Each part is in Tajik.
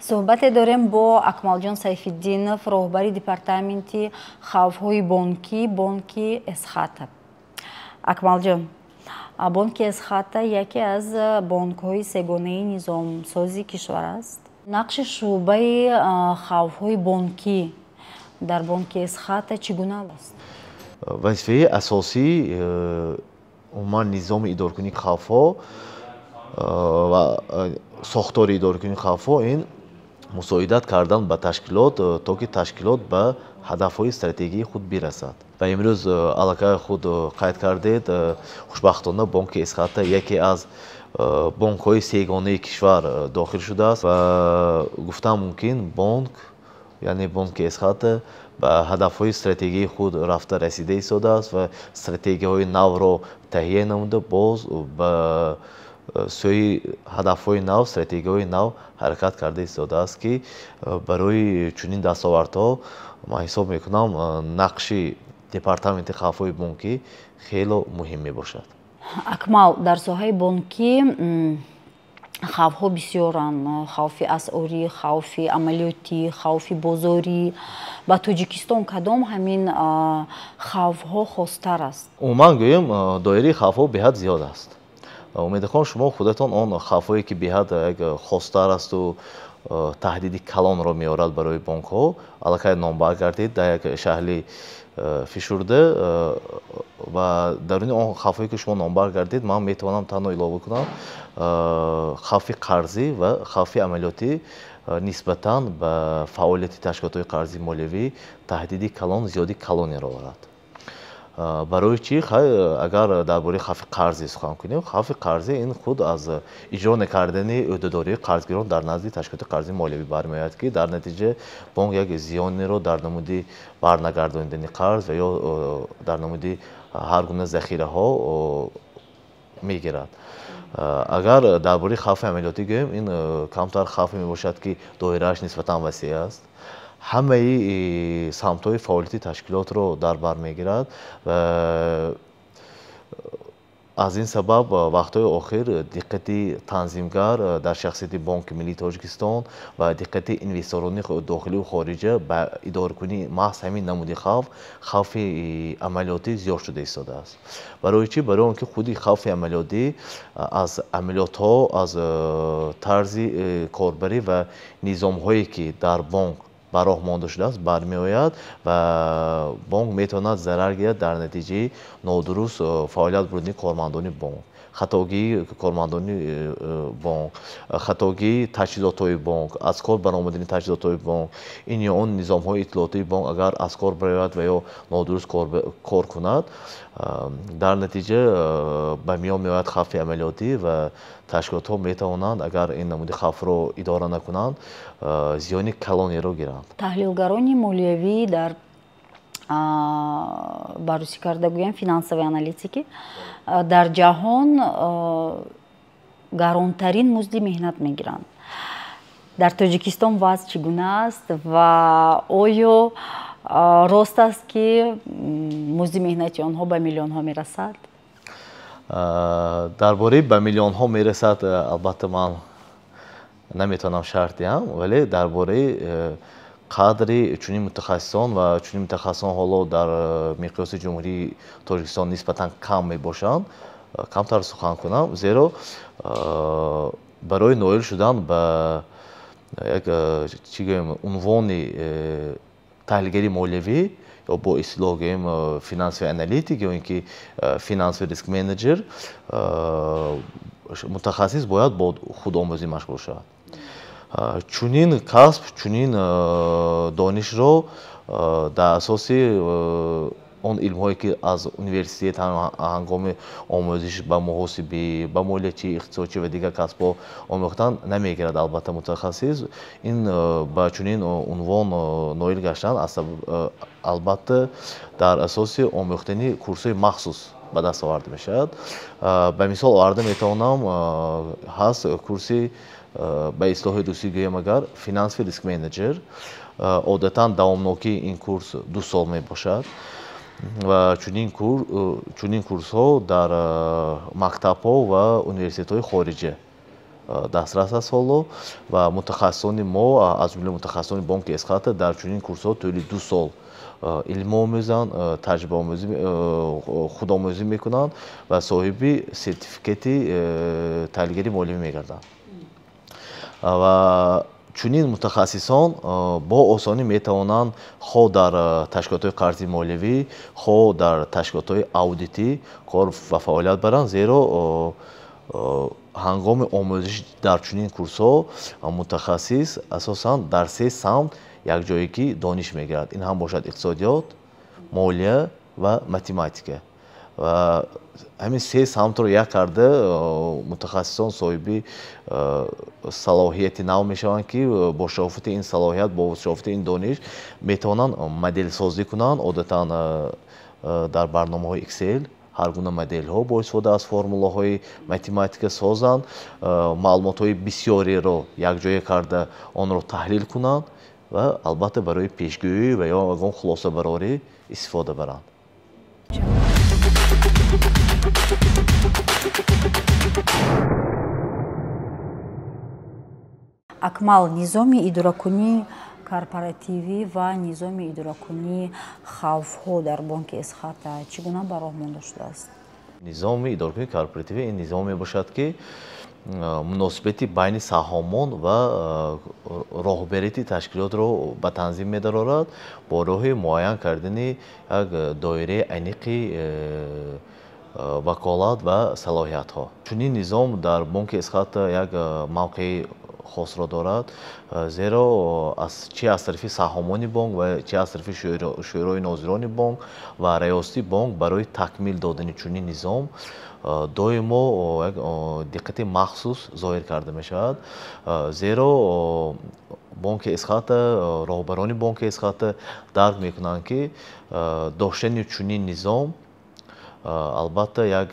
суҳбате дорем бо Акмалҷон Сайфиддинов, роҳбари департаменти хавфҳои бонкӣ, бонки Эсхата. Акмалҷон, бонки Эсхата яке аз бонкҳои сегонаи низомсози кишвар аст. нақши шуъбаи хавфҳои бонкӣ дар бонки Эсхата чӣ гуна аст? вазифаи асосӣ умуман низоми идоракунии хавфҳо ва сохтори идоракунии хавфҳо ин мусоидат кардан ба ташкилот, то ки ташкилот ба ҳадафҳои стратегии худ бирасад. Ва имрӯз аллакай худ қайд кардед, хушбахтона бонки Эсхата яке аз бонкҳои сегонаи кишвар дохил шудааст ва гуфтан мумкин бонк, яъне бонки Эсхата ба ҳадафҳои стратегии худ рафта расида истодааст ва стратегияҳои навро таҳия намуда боз ба сӯи ҳадафҳои нав, стратегияҳои нав ҳаракат карда истодааст, ки барои чунин дастовардҳо ман ҳисоб мекунам нақши департаменти хавфҳои бонкӣ хело муҳим мебошад. Акмал, дар соҳаи бонкӣ хавфҳо бисёранд. хавфи асъорӣ, хавфи амалиётӣ, хавфи бозорӣ. ба Тоҷикистон кадом ҳамин хавфҳо хостар аст? умуман гӯем доираи хавфҳо беҳад зиёд аст. умедхон шумо худатон он хавфҳое ки беҳад хостар асту таҳдиди калонро меорад барои бонкҳо аллакай номбар гардид дар як шаҳри фишурда ва даруни он хавфҳое ки шумо номбар гардид ман метавонам танҳо илова кунам хавфи қарзӣ ва хавфи амалиётӣ нисбатан ба фаъолияти ташкилотҳои қарзи молиявӣ таҳдиди калон зиёди калонеро дорад. барои чӣ? агар дар бораи хавфи қарзӣ сухан кунем, хавфи қарзӣ ин худ аз иҷро накардани ӯҳдадории қарзгирон дар назди ташкилоти қарзи молиявӣ бармеояд, ки дар натиҷа бонк як зиёнеро дар намуди барнагардонидани қарз ва ё дар намуди ҳар гуна захираҳо мегирад. агар дар бораи хавфи амалиётӣ гӯем, ин камтар хавфе мебошад, ки доирааш нисбатан васеъ аст. ҳамаи самтҳои фаъолияти ташкилотро дар бар мегирад ва аз ин сабаб вақтҳои охир диққати танзимгар дар шахсияти Бонки Миллии Тоҷикистон ва диққати инвесторони дохилию хориҷа ба идоракунии маҳз ҳамин намуди хавфи амалиётӣ зиёд шуда истодааст. барои чӣ? барои он ки худи хавфи амалиётӣ аз амалиётҳо, аз тарзи корбарӣ ва низомҳое ки дар бонк ба роҳ монда шудааст бармеояд ва бонк метавонад зарар гирад дар натиҷаи нодуруст фаъолият бурдани кормандони бонк, хатогии кормандони бонк, хатогии таҷҳизотҳои бонк, аз кор баромадани таҷҳизотҳои бонк, ин ё он низомҳои иттилоотии бонк агар аз кор барояд ва ё нодуруст кор кунад, дар натиҷа ба миён меояд хавфи амалиётӣ ва ташкилотҳо метавонанд агар ин намуди хавфро идора накунанд зиёни калонеро гиранд. таҳлилгарони молиявӣ дар баррси карда гӯям финансовии аналитикӣ дар ҷаҳон гаронтарин музди меҳнат мегиранд. дар Тоҷикистон вазъ чӣ гуна аст ва оё рост аст ки музди меҳнати онҳо ба миллионҳо мерасад? дар бораи ба миллионҳо мерасад албатта ман наметавонам шарҳ диҳам, вале дар бораи қадри чунин мутахассисон ва чунин мутахассисон ҳоло дар миқёси ҷумҳурии Тоҷикистон нисбатан кам мебошанд, камтар сухан кунам, зеро барои ноил шудан ба як чӣ гӯем унвони таҳлилгари молиявӣ ё бо истлоҳ гӯем финансовый аналитик ё ин ки финансовый риск менеҷер, мутахассис бояд бо худомӯзӣ машғул шавад. чунин касб, чунин донишро дар асоси он илмҳое ки аз университет ҳангоми омӯзиш ба муҳосибӣ, ба молиячӣ, иқтисодчӣ ва дигар касбҳо омӯхтан намегирад албатта мутахассис. ин ба чунин унвон ноил гаштан албатта дар асоси омӯхтани курсҳои махсус ба даст оварда мешавад. ба мисол оварда метавонам, ҳаст курси ба ислоҳи русӣ гӯем агар финансовый риск менеҷер, одатан давомнокии ин курс 2 сол мебошад ва чунин курсҳо дар мактабҳо ва университетҳои хориҷа дастрас аст ҳоло ва мутахассисони мо аз ҷумла мутахассисони бонки эсхата дар чунин курсҳо тӯли 2 сол илму омӯзанд, таҷрибаомӯзӣ, худомӯзӣ мекунанд ва соҳиби сертификати таҳлилгари молиявӣ мегарданд. ва чунин мутахассисон бо осонӣ метавонанд хоҳ дар ташкилотҳои қарзи молиявӣ, хоҳ дар ташкилотҳои аудитӣ кор ва фаъолият баранд, зеро ҳангоми омӯзиш дар чунин курсҳо мутахассис асосан дар 3 самт якҷоягӣ дониш мегирад. Ин ҳам бошад иқтисодиёт, молия ва математика. ва ҳамин 3 самтро як карда мутахассисон соҳиби салоҳияти нав мешаванд, ки бо шарофати ин салоҳият, бо шарофати ин дониш метавонанд моделсозӣ кунанд, одатан дар барномаҳои Excel ҳар гуна моделҳо бо истифода аз формулаҳои математика созанд, маълумотҳои бисёреро якҷоя карда онро таҳлил кунанд ва албатта барои пешгӯӣ ва ё ягон хулосабарорӣ истифода баранд. Акмал, низоми идоракунии корпоративӣ ва низоми идоракунии хавфҳо дар бонки эсхата чӣ гуна ба роҳ монда шудааст? низоми идоракунии корпоративӣ ин низом мебошад, ки муносибати байни саҳомон ва роҳбарияти ташкилотро ба танзим медарорад бо роҳи муайян кардани як доираи аниқи ваколат ва салоҳиятҳо. Чунин низом дар бонки эсхата як мавқеи хосро дорад, зеро чӣ аз тарафи саҳомони бонк ва чӣ аз тарафи шӯрои нозирони бонк ва раёсати бонк барои такмил додани чунин низом доимо як диққати махсус зоҳир карда мешавад, зеро бонки эсхата, роҳбарони бонки эсхата дарк мекунанд, ки доштани чунин низом албатта як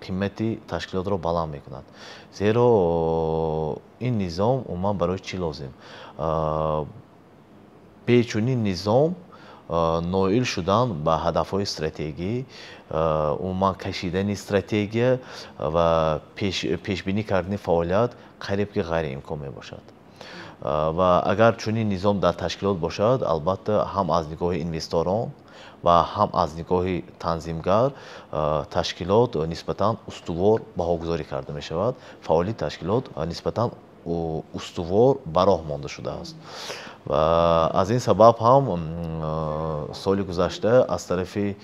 қимати ташкилотро баланд мекунад. Зеро ин низом умуман барои чӣ лозим? Бе чунин низом ноил шудан ба ҳадафҳои стратегӣ, умуман кашидани стратегия ва пешбинӣ кардани фаъолият қариб ки ғайриимкон мебошад. Ва агар чунин низом дар ташкилот бошад, албатта ҳам аз нигоҳи инвесторон ва ҳам аз нигоҳи танзимгар ташкилот нисбатан устувор баҳогузорӣ карда мешавад. Фаъолияти ташкилот нисбатан устувор ба роҳ монда шудааст. ва аз ин сабаб ҳам соли гузашта аз тарафи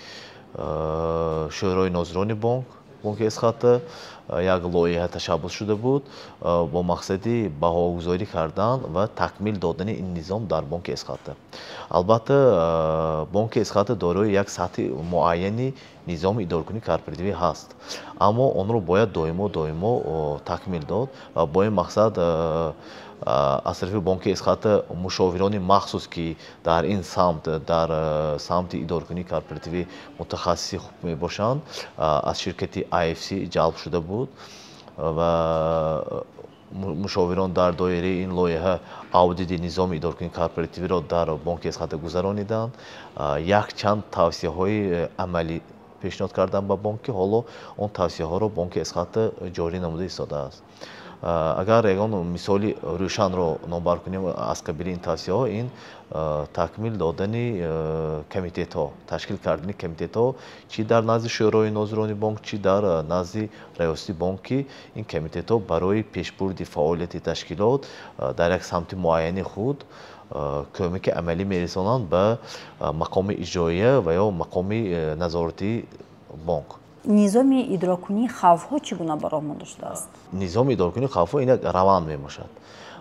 шӯрои нозирони бонки эсхата як лоиҳа ташаббус шуда буд бо мақсади баҳогузорӣ кардан ва такмил додани ин низом дар бонки эсхата. Албатта бонки эсхата дорои як сатҳи муайяни низоми идоракунии корпоративӣ ҳаст, аммо онро бояд доимо такмил дод ва бо ин мақсад аз тарафи бонки эсхата мушовирони махсус, ки дар ин самт, дар самти идоракунии корпоративӣ мутахассиси хуб мебошанд, аз ширкати IFC ҷалб шуда буд ва мушовирон дар доираи ин лоиҳа аудити низоми идоракунии корпоративиро дар бонки эсхата гузарониданд. Якчанд тавсияҳои амалӣ пешниҳод карданд ба бонки, ҳоло он тавсияҳоро бонки эсхата ҷорӣ намуда истодааст. Агар ягон мисоли рӯшанро номбар кунем аз қабили ин тавсияҳо, ин такмил додани комитетҳо, ташкил кардани комитетҳо, чӣ дар назди шӯрои нозирони бонк, чӣ дар назди раёсати бонк, ки ин комитетҳо барои пешбурди фаъолияти ташкилот дар як самти муайяни худ кӯмаки амалӣ мерасонанд ба мақоми иҷроия ва ё мақоми назоратии бонк. низоми идоракунии хавфҳо чӣ гуна ба роҳ монда шудааст? низоми идоракунии хавфҳо ин як раванд мебошад.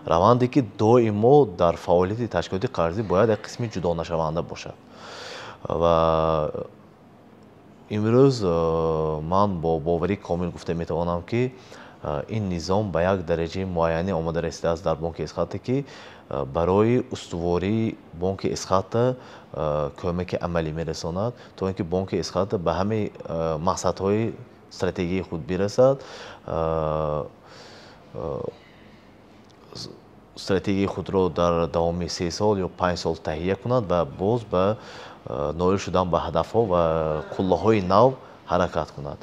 раванде ки доимо дар фаъолияти ташкилоти қарзӣ бояд як қисми ҷудонашаванда бошад. ва имрӯз ман бо боварӣ комил гуфта метавонам, ки ин низом ба як дараҷаи муайянӣ омада расидааст дар бонки эсхата, ки барои устувории бонки эсхата кӯмаки амалӣ мерасонад, то ин ки бонки эсхата ба ҳамаи мақсадҳои стратегияи худ бирасад. стратегияи худро дар давоми 3 сол ё 5 сол таҳия кунад ва боз ба ноил шудан ба ҳадафҳо ва қуллаҳои нав ҳаракат кунад.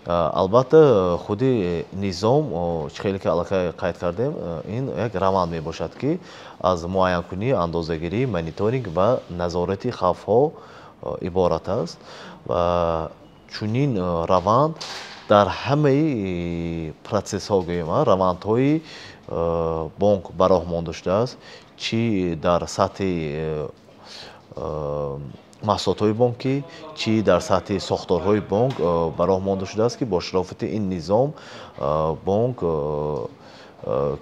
албатта худи низом хеле ки аллакай қайд кардем ин як раванд мебошад ки аз муайянкунӣ андозагирӣ мониторинг ва назорати хавфҳо иборат аст ва чунин раванд дар ҳамаи процессҳо гӯем равандҳои бонк ба роҳ монда шудааст чӣ дар сатҳи маҳсулотҳои бонкӣ чӣ дар сатҳи сохторҳои бонк ба роҳ монда шудааст ки бо шарофати ин низом бонк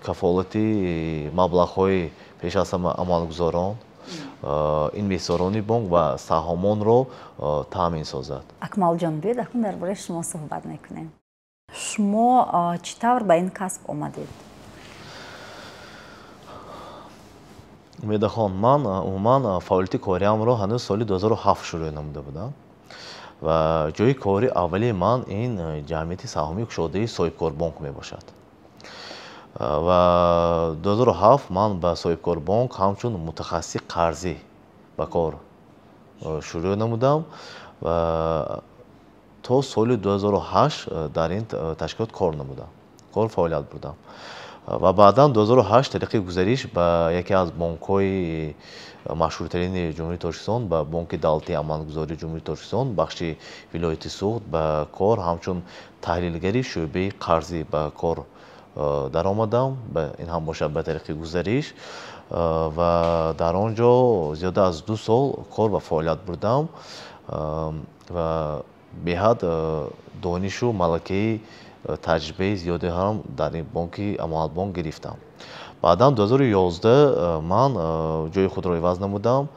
кафолати маблағҳои пеш аз ҳама амалгузорон инвесторони бонк ва саҳомонро таъмин созад. Акмалҷон, биёед акнун дар бораи шумо суҳбат мекунем. Шумо чӣ тавр ба ин касб омадед? Умедахон, ман умуман фаъолияти кориамро ҳанӯз соли 2007 шурӯъ намуда будам ва ҷои кори аввалии ман ин ҷамъияти саҳомии кушодаи соҳибкорбонк мебошад. Ва 2007 ман ба соҳибкорбонк ҳамчун мутахассиси қарзӣ ба кор шурӯъ намудам ва то соли 2008 дар ин ташкилот кор намудам, кор фаъолият бурдам. ва баъдан 2008 тариқи гузариш ба яке аз бонкҳои машҳуртарини ҷумҳурии Тоҷикистон, ба бонки давлатии амалгузории ҷумҳурии Тоҷикистон, бахши вилояти Суғд ба кор ҳамчун таҳлилгари шӯъбаи қарзӣ ба кор даромадам. Ин ҳам бошад ба тариқи гузариш ва дар он ҷо зиёда аз 2 сол кор ва фаъолият бурдам ва беҳад донишу малакаи таҷрибаи зиёде ҳам дар ин бонки амонатбонк гирифтам. Баъдан 2011 ман ҷои худро иваз намудам,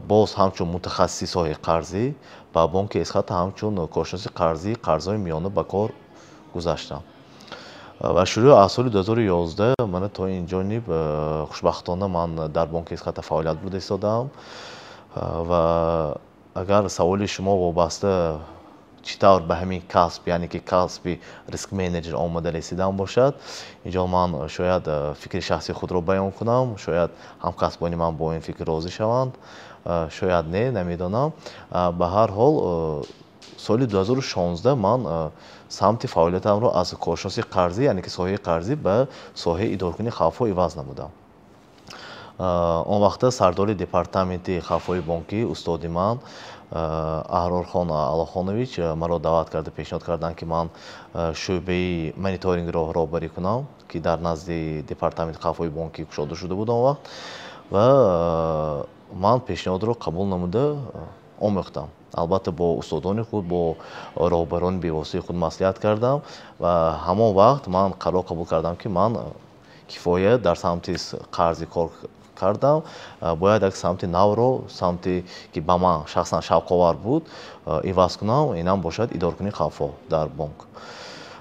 боз ҳамчун мутахассиси соҳаи қарзӣ ба бонки Эсхата ҳамчун коршиноси қарзӣ, қарзҳои миёна ба кор гузаштам. ва шурӯъ аз соли 2011 мана то ин ҷониб хушбахтона ман дар бонки Эсхата фаъолият бурда истодаам ва агар саволи шумо вобаста чӣ тавр ба ҳамин касб, яъне ки касби риск менеҷер омада расидан бошад, инҷо ман шояд фикри шахсии худро баён кунам, шояд ҳамкасбони ман бо ин фикр розӣ шаванд, шояд не, намедонам. Ба ҳар ҳол соли 2016 ман самти фаъолиятамро аз коршиноси қарзӣ, яъне ки соҳаи қарзӣ ба соҳаи идоракунии хавфҳо иваз намудам. Он вақта сардори департаменти хавфҳои бонкӣ устоди ман Аҳрорхон Алохонович маро даъват карда пешниҳод карданд ки ман шӯъбаи мониторингро роҳбарӣ кунам, ки дар назди департаменти хавфҳои бонкӣ кушода шуда буд он вақт ва ман пешниҳодро қабул намуда омӯхтам. Албатта бо устодони худ, бо роҳбарони бевоситаи худ маслиҳат кардам ва ҳамон вақт ман қарор қабул кардам ки ман кифоя дар самти қарзӣ кор кардам, бояд як самти навро, самти ки ба ман шахсан шавқовар буд, иваз кунам, инам бошад идоракунии хавфҳо дар бонк.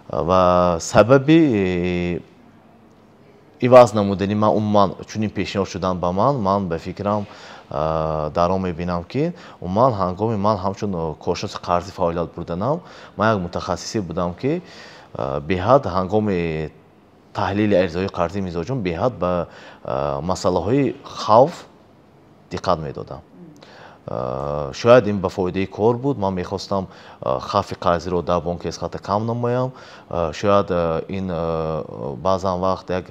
Ва сабаби иваз намудани ман умуман чунин пешниҳод шудан ба ман ба фикрам дар он мебинам ки умуман ҳангоми ман ҳамчун коршиноси қарзӣ фаъолият бурданам, ман як мутахассисе будам ки беҳад ҳангоми таҳлили аризаҳои қарзӣ мизоҷон беҳад ба масъалаҳои хавф диққат медодам. Шояд ин ба фоидаи кор буд, ман мехостам хавфи қарзиро дар бонки Эсхата кам намоям, шояд ин баъзан вақт як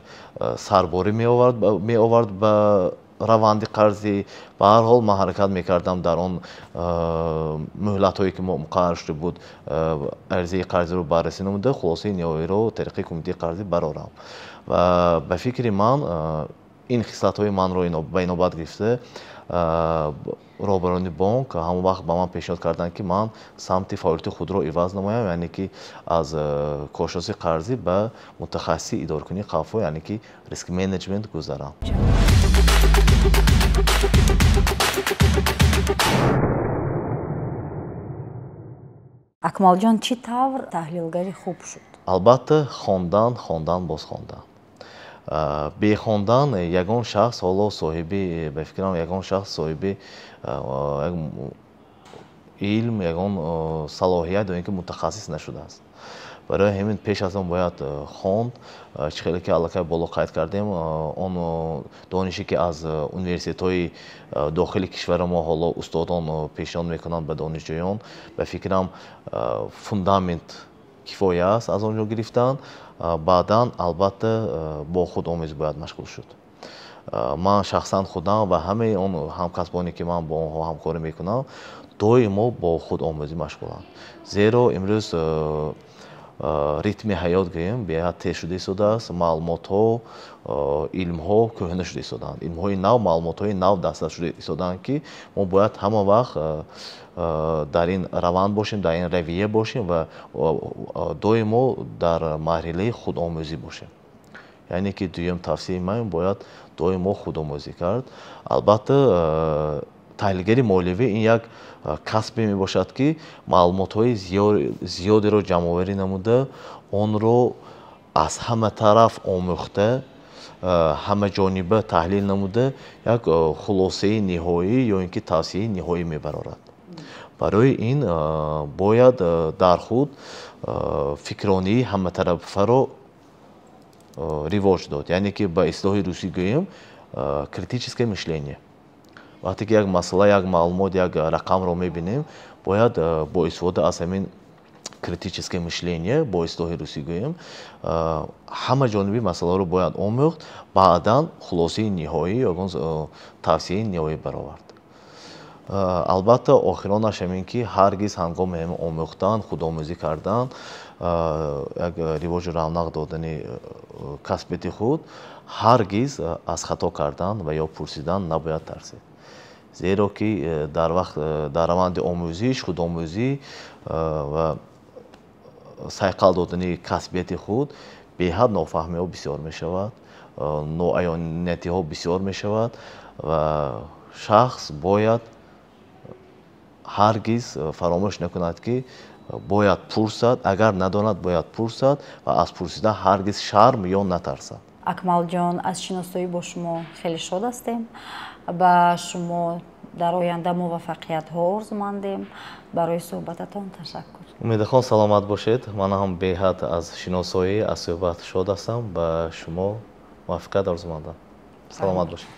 сарборӣ меовард ба раванди қарзӣ. Ба ҳар ҳол ман ҳаракат мекардам дар он муҳлатҳое ки муқаррар шуда буд аризаи қарзиро баррасӣ намуда хулосаи ниҳоиро тариқи кумитаи қарзӣ барорам. Ва ба фикри ман ин хислатҳои манро ба инобат гирифта роҳбарони бонк ҳамон вақт ба ман пешниҳод карданд ки ман самти фаъолияти худро иваз намоям, яъне ки аз коршиноси қарзӣ ба мутахассиси идоракунии хавфҳо, яъне ки риск менеҷмент гузарам. Акмалҷон, чӣ тавр таҳлилгари хуб шуд? Албатта хондан боз хондан. Бе хондан ягон шахс ҳоло соҳиби ба фикрам ягон шахс соҳиби илм, ягон салоҳият ё ин ки мутахассис нашудааст. Барои ҳамин пеш аз он бояд хонд, чӣ хеле ки аллакай боло қайд кардем, он донише ки аз университетҳои дохили кишвари мо ҳоло устодон пешниҳод мекунанд ба донишҷӯён, ба фикрам фундамент кифоя аст аз он ҷо гирифтан. баъдан албатта бо худомӯзӣ бояд машғул шуд. ман шахсан худам ва ҳамаи он ҳамкасбоне ки ман бо онҳо ҳамкорӣ мекунам доимо бо худомӯзӣ машғуланд. зеро имрӯз ритми ҳаёт гӯем беҳад тез шуда истодааст. маълумотҳо, илмҳо кӯҳна шуда истодаанд. илмҳои нав, маълумотҳои нав дастрас шуда истодаанд ки мо бояд ҳама вақт дар ин раванд бошем, дар ин равия бошем ва доимо дар марҳилаи худомӯзӣ бошем. яъне ки дуюм тавсияи ман бояд доимо худомӯзӣ кард. албатта таҳлилгари молиявӣ ин як касбе мебошад ки маълумотҳои зиёдеро ҷамъоварӣ намуда онро аз ҳама тараф омӯхта ҳамаҷониба таҳлил намуда як хулосаи ниҳоӣ ё ин ки тавсияи ниҳоӣ мебарорад. барои ин бояд дар худ фикронии ҳаматарафаро ривоҷ дод. яъне ки ба ислоҳи русӣ гӯем критическое мишление. вақте ки як масъала, як маълумот, як рақамро мебинем бояд бо истифода аз ҳамин критическое мишление бо ислоҳи русӣ гӯем ҳамаҷониби масъаларо бояд омӯхт, баъдан хулосаи ниҳоӣ ё тавсияи ниҳоӣ баровард. албатта охиронаш ҳамин ки ҳаргиз ҳангоми омӯхтан, худомӯзӣ кардан, як ривоҷу равнақ додани касбети худ ҳаргиз аз хато кардан ва ё пурсидан набояд тарсед. зеро ки дар раванди омӯзиш, худомӯзӣ ва сайқал додани касбияти худ беҳад нофаҳмиҳо бисёр мешавад, ноаёниятиҳо бисёр мешавад ва шахс бояд ҳаргиз фаромӯш накунад ки бояд пурсад, агар надонад бояд пурсад ва аз пурсидан ҳаргиз шарм ё натарсад. акмалҷон, аз шиносоӣ бо шумо хеле шод ҳастем. ба шумо дар оянда муваффақиятҳо орзумандем. барои суҳбататон ташаккур. умедахон саломат бошед. ман ҳам беҳад аз шиносоӣ, аз суҳбат шод ҳастам. ба шумо муваффақият орзумандам. саломат бошед.